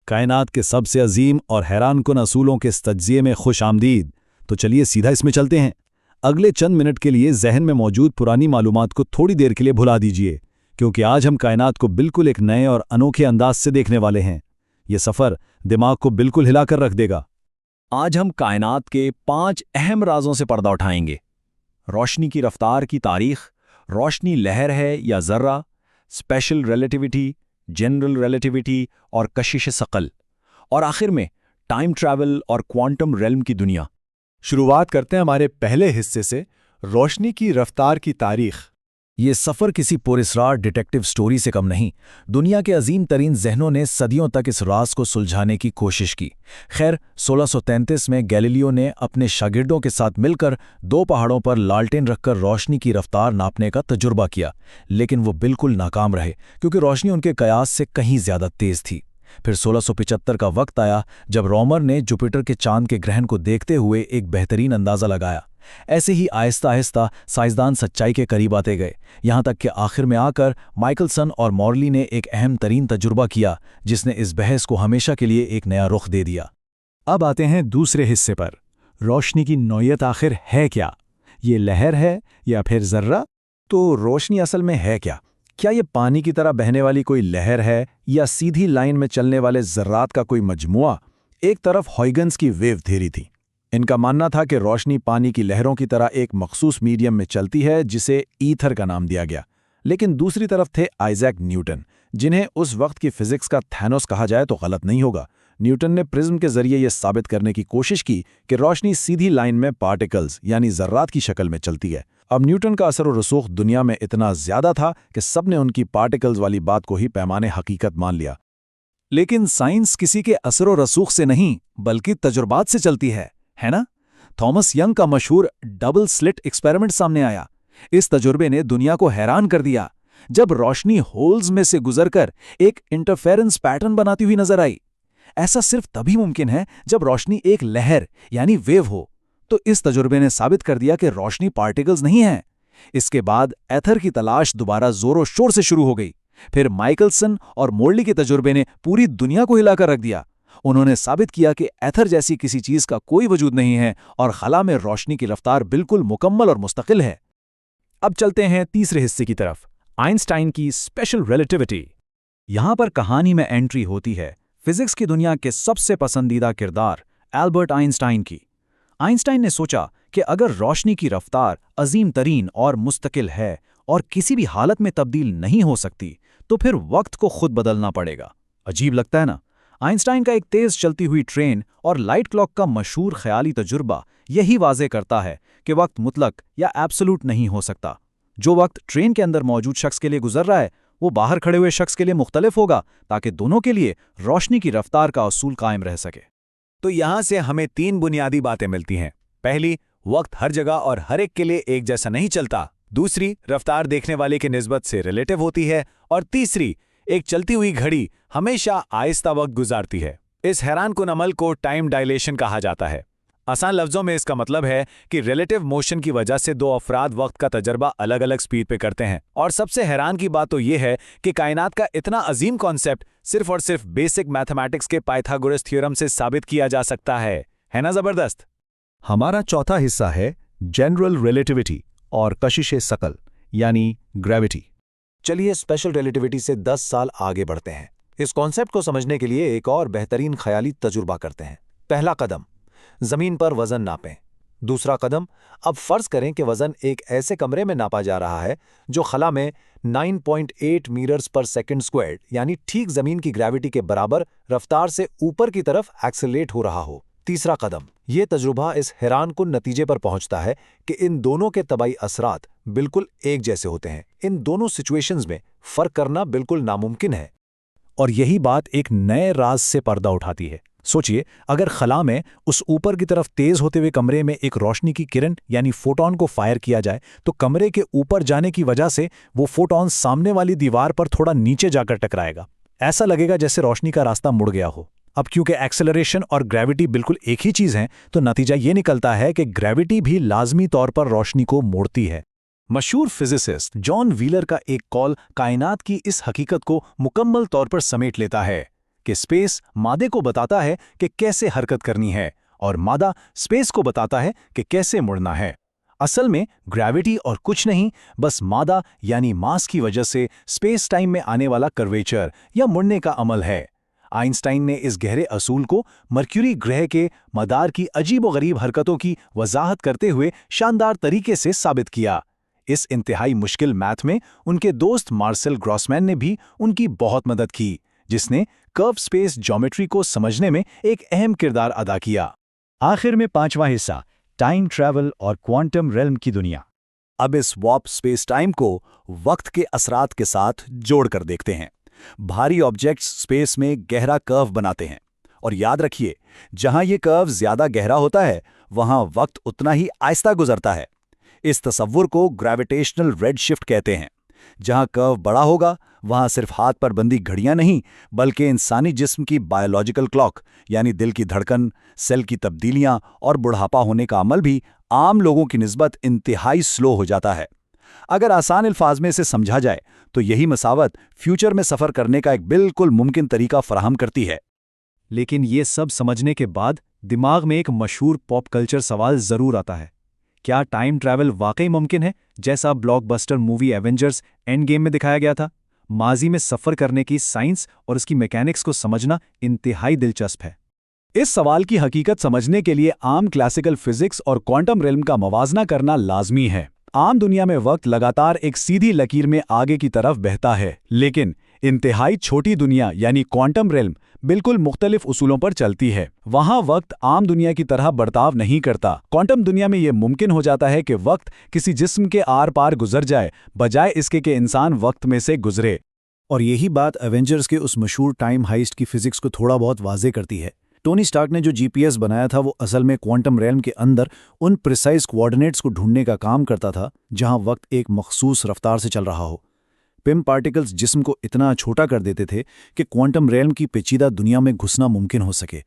कायनात के सबसे अजीम और हैरानकुन असूलों के इस तज्ज़िये में खुश आमदीद। तो चलिए सीधा इसमें चलते हैं। अगले चंद मिनट के लिए जहन में मौजूद पुरानी मालूमात को थोड़ी देर के लिए भुला दीजिए, क्योंकि आज हम कायनात को बिल्कुल एक नए और अनोखे अंदाज से देखने वाले हैं। ये सफ़र दिमाग को बिल्कुल हिलाकर रख देगा। आज हम कायनात के 5 अहम राजों से पर्दा उठाएंगे। रोशनी की रफ्तार की तारीख, रोशनी लहर है या ज़र्रा, स्पेशल रिलेटिविटी, जनरल रिलेटिविटी और कशिश सकल, और आखिर में टाइम ट्रैवल और क्वांटम रेल्म की दुनिया। शुरुआत करते हैं हमारे पहले हिस्से से, रोशनी की रफ्तार की तारीख। ये सफ़र किसी पुरस्कार डिटेक्टिव स्टोरी से कम नहीं। दुनिया के अजीम तरीन जहनों ने सदियों तक इस राज को सुलझाने की कोशिश की। खैर, 1633 में गैलीलियो ने अपने शागिर्दों के साथ मिलकर 2 पहाड़ों पर लालटेन रखकर रोशनी की रफ्तार नापने का तजुर्बा किया, लेकिन वो बिल्कुल नाकाम रहे, क्योंकि रोशनी उनके कयास से कहीं ज़्यादा तेज़ थी। फिर 1675 का वक्त आया जब रोमर ने जुपिटर के चांद के ग्रहण को देखते हुए एक बेहतरीन अंदाज़ा लगाया। ऐसे ही आहिस्ता आहिस्ता साइंसदान सच्चाई के करीब आते गए, यहाँ तक कि आखिर में आकर माइकलसन और मॉर्ली ने एक अहम तरीन तजुर्बा किया, जिसने इस बहस को हमेशा के लिए एक नया रुख दे दिया। अब आते हैं दूसरे हिस्से पर। रोशनी की नौयत आखिर है क्या? ये लहर है या फिर ज़र्रा? तो रोशनी असल में है क्या? क्या ये पानी की तरह बहने वाली कोई लहर है या सीधी लाइन में चलने वाले ज़र्रात का कोई मजमुआ? एक तरफ हॉयगन्स की वेव थ्योरी थी। इनका मानना था कि रोशनी पानी की लहरों की तरह एक मखसूस मीडियम में चलती है, जिसे ईथर का नाम दिया गया। लेकिन दूसरी तरफ थे आइजैक न्यूटन, जिन्हें उस वक्त की फिजिक्स का थैनोस कहा जाए तो गलत नहीं होगा। न्यूटन ने प्रिज्म के जरिए यह साबित करने की कोशिश की कि रोशनी सीधी लाइन में पार्टिकल्स यानी ज़र्रात की शक्ल में चलती है। अब न्यूटन का असर और रसूख दुनिया में इतना ज्यादा था कि सबने उनकी पार्टिकल्स वाली बात को ही पैमाने हकीकत मान लिया। लेकिन साइंस किसी के असर और रसूख से नहीं, बल्कि तजुर्बात से चलती है ना? थॉमस यंग का मशहूर डबल स्लिट एक्सपेरिमेंट सामने आया। इस तजुर्बे ने दुनिया को हैरान कर दिया जब रोशनी होल्स में से गुजरकर एक इंटरफेरेंस पैटर्न बनाती हुई नजर आई। ऐसा सिर्फ तभी मुमकिन है जब रोशनी एक लहर यानी वेव हो। तो इस तजुर्बे ने साबित कर दिया कि रोशनी पार्टिकल्स नहीं है। इसके बाद एथर की तलाश दोबारा जोरों शोर से शुरू हो गई। फिर माइकलसन और मोर्ली के तजुर्बे ने पूरी दुनिया को हिलाकर रख दिया। उन्होंने साबित किया कि एथर जैसी किसी चीज का कोई वजूद नहीं है और खला में रोशनी की रफ्तार बिल्कुल मुकम्मल और मुस्तकिल है। अब चलते हैं तीसरे हिस्से की तरफ, आइंस्टाइन की स्पेशल रिलेटिविटी। यहां पर कहानी में एंट्री होती है फिजिक्स की दुनिया के सबसे पसंदीदा किरदार एल्बर्ट आइंस्टाइन की। आइंस्टाइन ने सोचा कि अगर रोशनी की रफ्तार अजीम तरीन और मुस्तकिल है और किसी भी हालत में तब्दील नहीं हो सकती, तो फिर वक्त को खुद बदलना पड़ेगा। अजीब लगता है ना? आइंस्टाइन का एक तेज चलती हुई ट्रेन और लाइट क्लॉक का मशहूर ख्याली तजुर्बा यही वाज़े करता है कि वक्त मुतलक या एब्सोल्यूट नहीं हो सकता। जो वक्त ट्रेन के अंदर मौजूद शख्स के लिए गुजर रहा है, वो बाहर खड़े हुए शख्स के लिए मुख्तलिफ होगा, ताकि दोनों के लिए रोशनी की रफ्तार का असूल कायम रह सके। तो यहां से हमें 3 बुनियादी बातें मिलती हैं। पहली, वक्त हर जगह और हर एक के लिए एक जैसा नहीं चलता। दूसरी, रफ्तार देखने वाले की निस्बत से रिलेटिव होती है। और तीसरी, एक चलती हुई घड़ी हमेशा आहिस्ता वक्त गुजारती है। इस हैरानकुन अमल को टाइम डायलेशन कहा जाता है। आसान लफ्जों में इसका मतलब है कि रिलेटिव मोशन की वजह से 2 अफराद वक्त का तजर्बा अलग अलग स्पीड पे करते हैं। और सबसे हैरान की बात तो यह है कि कायनात का इतना अजीम कॉन्सेप्ट सिर्फ और सिर्फ बेसिक मैथमेटिक्स के पाइथागोरस थ्योरम से साबित किया जा सकता है ना जबरदस्त? हमारा चौथा हिस्सा है जनरल रिलेटिविटी और कशिश सकल यानी ग्रेविटी। चलिए स्पेशल रिलेटिविटी से 10 साल आगे बढ़ते हैं। इस कॉन्सेप्ट को समझने के लिए एक और बेहतरीन ख्याली तजुर्बा करते हैं। पहला कदम, जमीन पर वजन नापें। दूसरा कदम, अब फर्ज करें कि वजन एक ऐसे कमरे में नापा जा रहा है जो खला में 9.8 मीटर्स पर सेकंड स्क्वायर्ड यानी ठीक जमीन की ग्रेविटी के बराबर रफ्तार से ऊपर की तरफ एक्सेलरेट हो रहा हो। तीसरा कदम, यह तजुर्बा इस हैरानकुन नतीजे पर पहुंचता है कि इन दोनों के तबाई असरात बिल्कुल एक जैसे होते हैं। इन दोनों सिचुएशंस में फर्क करना बिल्कुल नामुमकिन है। और यही बात एक नए राज से पर्दा उठाती है। सोचिए, अगर खला में उस ऊपर की तरफ तेज होते हुए कमरे में एक रोशनी की किरण यानी फोटॉन को फायर किया जाए, तो कमरे के ऊपर जाने की वजह से वो फोटॉन सामने वाली दीवार पर थोड़ा नीचे जाकर टकराएगा। ऐसा लगेगा जैसे रोशनी का रास्ता मुड़ गया हो। अब क्योंकि एक्सेलरेशन और ग्रेविटी बिल्कुल एक ही चीज हैं, तो नतीजा ये निकलता है कि ग्रेविटी भी लाजमी तौर पर रोशनी को मोड़ती है। मशहूर फिजिसिस्ट जॉन व्हीलर का एक कॉल कायनात की इस हकीकत को मुकम्मल तौर पर समेट लेता है। कि स्पेस मादे को बताता है कि कैसे हरकत करनी है और मादा स्पेस को बताता है कि कैसे मुड़ना है। असल में ग्रेविटी और कुछ नहीं, बस मादा यानी मास की वजह से स्पेस टाइम में आने वाला कर्वेचर या मुड़ने का अमल है। आइंस्टाइन ने इस गहरे असूल को मर्क्यूरी ग्रह के मदार की अजीबोगरीब हरकतों की वजाहत करते हुए शानदार तरीके से साबित किया। इस इंतहाई मुश्किल मैथ में उनके दोस्त मार्सेल ग्रॉसमैन ने भी उनकी बहुत मदद की, जिसने कर्व स्पेस ज्योमेट्री को समझने में एक अहम किरदार अदा किया। आखिर में 5वां हिस्सा, टाइम ट्रैवल और क्वांटम रेल्म की दुनिया। अब इस वॉर्प स्पेस टाइम को वक्त के असरात के साथ जोड़कर देखते हैं। भारी ऑब्जेक्ट्स स्पेस में गहरा कर्व बनाते हैं, और याद रखिए, जहां ये कर्व ज्यादा गहरा होता है वहां वक्त उतना ही आहिस्ता गुजरता है। इस तसव्वुर को ग्रेविटेशनल रेडशिफ्ट कहते हैं। जहां कर्व बड़ा होगा वहां सिर्फ हाथ पर बंदी घड़ियां नहीं, बल्कि इंसानी जिस्म की बायोलॉजिकल क्लॉक यानी दिल की धड़कन, सेल की तब्दीलियां और बुढ़ापा होने का अमल भी आम लोगों की निस्बत इंतहाई स्लो हो जाता है। अगर आसान अल्फाज में इसे समझा जाए तो यही मसावत फ्यूचर में सफ़र करने का एक बिल्कुल मुमकिन तरीका फराहम करती है। लेकिन ये सब समझने के बाद दिमाग में एक मशहूर पॉप कल्चर सवाल जरूर आता है, क्या टाइम ट्रैवल वाकई मुमकिन है, जैसा blockbuster movie Avengers end game में दिखाया गया था? माजी में सफ़र करने की साइंस और उसकी मैकेनिक्स को समझना इंतहाई दिलचस्प है। इस सवाल की हकीकत समझने के लिए आम क्लासिकल फिजिक्स और क्वांटम रेल्म का मवाजना करना लाजमी है। आम दुनिया में वक्त लगातार एक सीधी लकीर में आगे की तरफ बहता है, लेकिन इंतहाई छोटी दुनिया यानी क्वांटम रेल्म बिल्कुल मुख्तलिफ उसूलों पर चलती है। वहां वक्त आम दुनिया की तरह बर्ताव नहीं करता। क्वांटम दुनिया में यह मुमकिन हो जाता है कि वक्त किसी जिस्म के आर पार गुजर जाए, बजाय इसके कि इंसान वक्त में से गुजरे। और यही बात एवेंजर्स के उस मशहूर टाइम हाइस्ट की फिजिक्स को थोड़ा बहुत वाजे करती है। टोनी स्टार्क ने जो जीपीएस बनाया था वो असल में क्वांटम रेल्म के अंदर उन प्रिसाइज कोऑर्डिनेट्स को ढूंढने का काम करता था जहां वक्त एक मखसूस रफ्तार से चल रहा हो। पिम पार्टिकल्स जिस्म को इतना छोटा कर देते थे कि क्वांटम रेल्म की पेचीदा दुनिया में घुसना मुमकिन हो सके।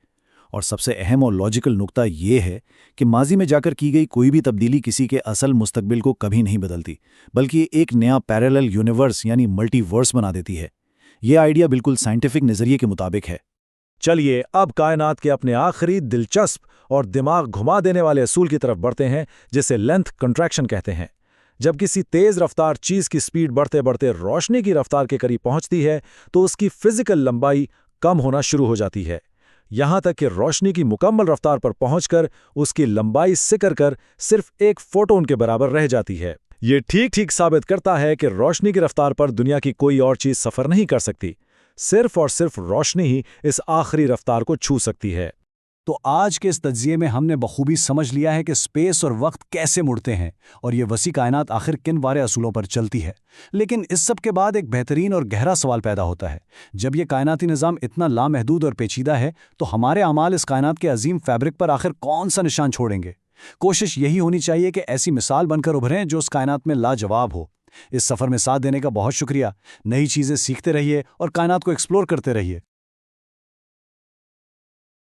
और सबसे अहम और लॉजिकल नुक्ता ये है कि माजी में जाकर की गई कोई भी तब्दीली किसी के असल मुस्तकबिल को कभी नहीं बदलती, बल्कि एक नया पैरेलल यूनिवर्स यानी मल्टीवर्स बना देती है। यह आइडिया बिल्कुल साइंटिफिक नजरिए के मुताबिक है। चलिए अब कायनात के अपने आखिरी दिलचस्प और दिमाग घुमा देने वाले असूल की तरफ बढ़ते हैं, जिसे लेंथ कंट्रैक्शन कहते हैं। जब किसी तेज रफ्तार चीज की स्पीड बढ़ते बढ़ते रोशनी की रफ्तार के करीब पहुंचती है तो उसकी फिजिकल लंबाई कम होना शुरू हो जाती है, यहां तक कि रोशनी की मुकम्मल रफ्तार पर पहुंचकर उसकी लंबाई सिकुड़ कर सिर्फ एक फोटोन के बराबर रह जाती है। ये ठीक ठीक साबित करता है कि रोशनी की रफ्तार पर दुनिया की कोई और चीज सफर नहीं कर सकती। सिर्फ और सिर्फ रोशनी ही इस आखिरी रफ्तार को छू सकती है। तो आज के इस तज्जिये में हमने बखूबी समझ लिया है कि स्पेस और वक्त कैसे मुड़ते हैं और ये वसी कायनात आखिर किन वारे असूलों पर चलती है। लेकिन इस सब के बाद एक बेहतरीन और गहरा सवाल पैदा होता है, जब ये कायनाती निज़ाम इतना लामहदूद और पेचीदा है तो हमारे अमाल इस कायनात के अजीम फैब्रिक पर आखिर कौन सा निशान छोड़ेंगे? कोशिश यही होनी चाहिए कि ऐसी मिसाल बनकर उभरें जो उस कायनात में लाजवाब हो। इस सफ़र में साथ देने का बहुत शुक्रिया। नई चीज़ें सीखते रहिए और कायनात को एक्सप्लोर करते रहिए।